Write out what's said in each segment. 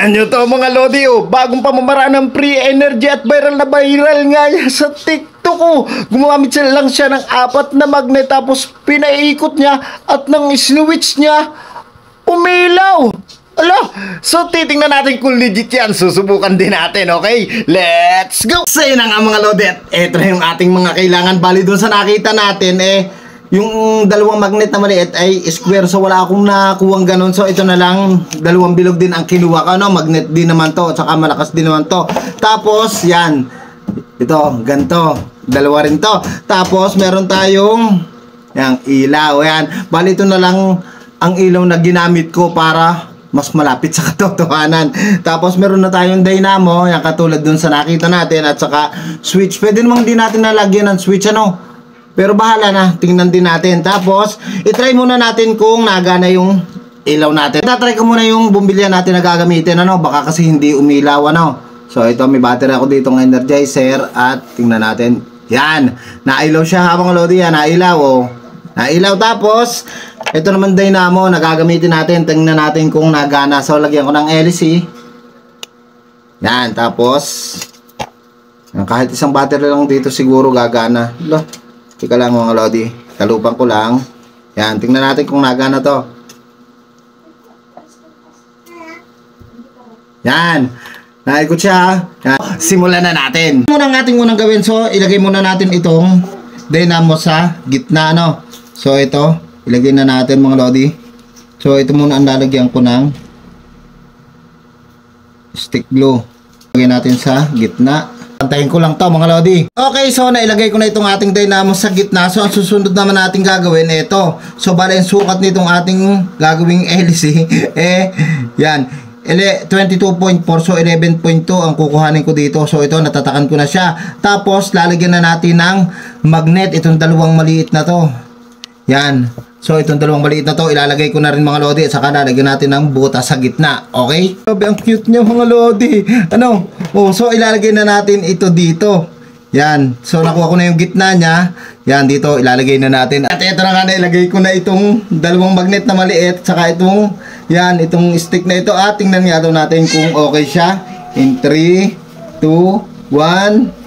Tingnan nyo to mga lodi oh. Bagong pamamaraan ng free energy at viral na viral nga yan sa TikTok oh. Gumamit lang siya ng 4 na magnet tapos pinaiikot niya at nang switch niya umilaw. Ala, so titingnan natin kung legit yan. Susubukan din natin, okay? Let's go! So yun na nga mga lodi at eto na yung ating mga kailangan. Bali dun sa nakita natin yung dalawang magnet na maliit ay square, so wala akong nakuwang ganun. So ito na lang, dalawang bilog din ang kinuha ko, no? Magnet din naman to, at saka malakas din naman to. Tapos yan, ito, ganito, dalawa rin to. Tapos meron tayong yang ilaw, yan. Bali ito na lang ang ilaw na ginamit ko para mas malapit sa katotohanan. Tapos meron na tayong dynamo, yan katulad dun sa nakita natin, at saka switch. Pwede namang di natin nalagyan ng switch, ano? Pero bahala na, tingnan din natin. Tapos, itry muna natin kung nagana yung ilaw natin. Tatry ko muna yung bumbilya natin na gagamitin, ano? Baka kasi hindi umilaw, ano? So, ito, may battery ako dito ng energizer. At, tingnan natin. Yan! Nailaw siya habang lodi yan. Nailaw, oh. Nailaw. Tapos, ito naman dynamo na gagamitin natin. Tingnan natin kung nagana. So, lagyan ko ng LC. Yan. Tapos, kahit isang battery lang dito siguro gagana. Loh. Tika lang mga lodi, talupan ko lang. Yan, tingnan natin kung nagana to. Yan, naikot siya. Yan. Simulan na natin. Muna ang ating unang gawin, so ilagay muna natin itong dynamo sa gitna, no? So ito, ilagay na natin mga lodi. So ito muna ang lalagyan ko ng stick glue. Ilagay natin sa gitna. Pantayin ko lang to mga lodi. Okay, so nailagay ko na itong ating dynamo sa gitna. So ang susunod naman natin gagawin ito. So bala yung sukat nitong ating gagawing LC yan, 22.4, so 11.2 ang kukuhanin ko dito. So ito, natatakan ko na siya. Tapos lalagyan na natin ng magnet, itong dalawang maliit na to. Yan. So itong dalawang maliit na to, ilalagay ko na rin mga lodi, at saka lalagyan natin ng butas sa gitna. Okay? Sabi, ang cute niya mga lodi. Ano? Oh, so ilalagay na natin ito dito. Yan. So nakuha ko na yung gitna niya. Yan, dito ilalagay na natin. At ito na nga, ilagay ko na itong dalawang magnet na maliit, saka itong yan, itong stick na ito. At tingnan nga daw natin kung okay siya. In 3, 2, 1.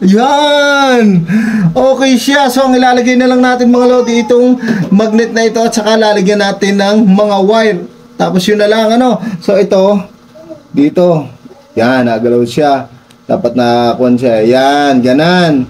Yan! Okay siya. So, ang ilalagay na lang natin mga lodi, itong magnet na ito, at saka lalagyan natin ng mga wire. Tapos yun na lang, ano? So, ito, dito. Yan, nagalaw siya. Dapat nakakuan siya. Yan, ganan.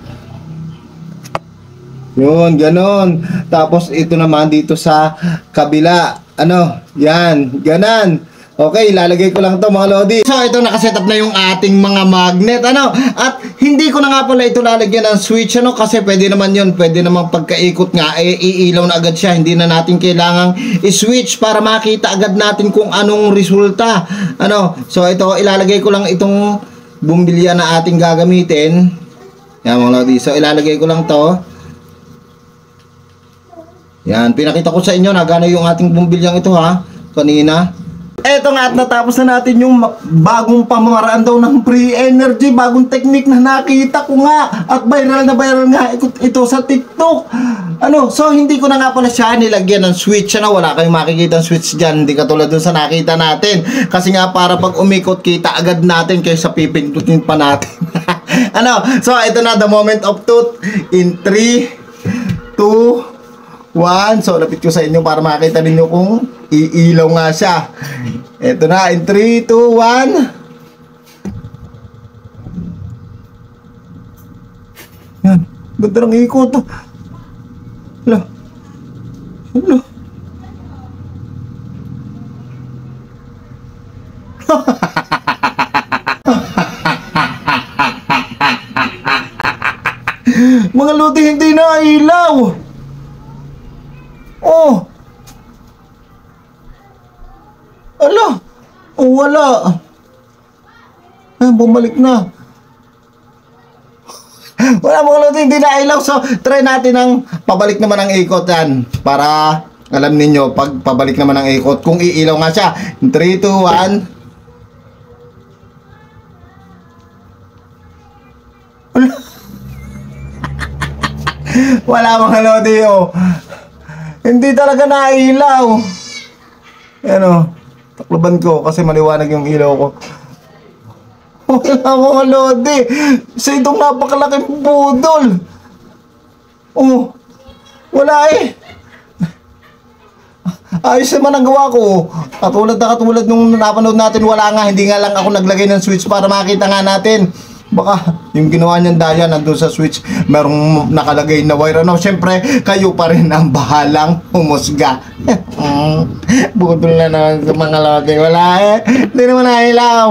Yun, ganon. Tapos, ito naman dito sa kabila. Ano? Yan, ganan. Okay, ilalagay ko lang to mga lodi. So ito, nakasetup na yung ating mga magnet, ano. At hindi ko na nga pala ito lalagyan ng switch, ano, kasi pwede naman yun. Pwede naman pagkaikot nga iilaw na agad siya. Hindi na natin kailangang i-switch para makita agad natin kung anong resulta, ano. So ito, ilalagay ko lang itong bumbilya na ating gagamitin. Yan mga lodi. So ilalagay ko lang to. Yan, pinakita ko sa inyo, nagana yung ating bumbilyang ito, ha, kanina. Eto nga, at natapos na natin yung bagong pamamaraan daw ng free energy, bagong technique na nakita ko nga, at viral na viral nga ito sa TikTok. Ano, so hindi ko na nga pala siya nilagyan ng switch, ano, wala kayong makikita ng switch dyan, hindi katulad dun sa nakita natin, kasi nga para pag umikot kita agad natin kaysa pipindutin pa natin. Ano, so ito na, the moment of truth, in 3, 2, 1. So lapit ko sa inyo para makita ninyo kung iilaw nga siya. Ito na, in 3, 2, 1. Yan, ganda ng ikot. Hala. Hala. Mga lodi, hindi na ilaw. Oh. Ala. Oh, wala. Bumalik na. Wala mga lodi, hindi na ilaw. So, try natin ang pabalik naman ang ikot yan. Para alam ninyo, pag pabalik naman ang ikot, kung iilaw nga siya. 3, 2, 1. Wala mga lodi, oh. Hindi talaga nailaw. Ano? Takloban ko kasi maliwanag yung ilaw ko. Wala mga lodi. Sa itong napakalaking budol. Oh, wala eh. Ayos naman ang gawa ko. Katulad nung napanood natin, wala nga. Hindi nga lang ako naglagay ng switch para makita nga natin. Baka yung ginawa niyang Daya nandun sa switch, merong nakalagay na wire. Ano, syempre, kayo pa rin ang bahalang humusga. Budol na naman sa mga lodi. Wala eh. Hindi naman nailaw.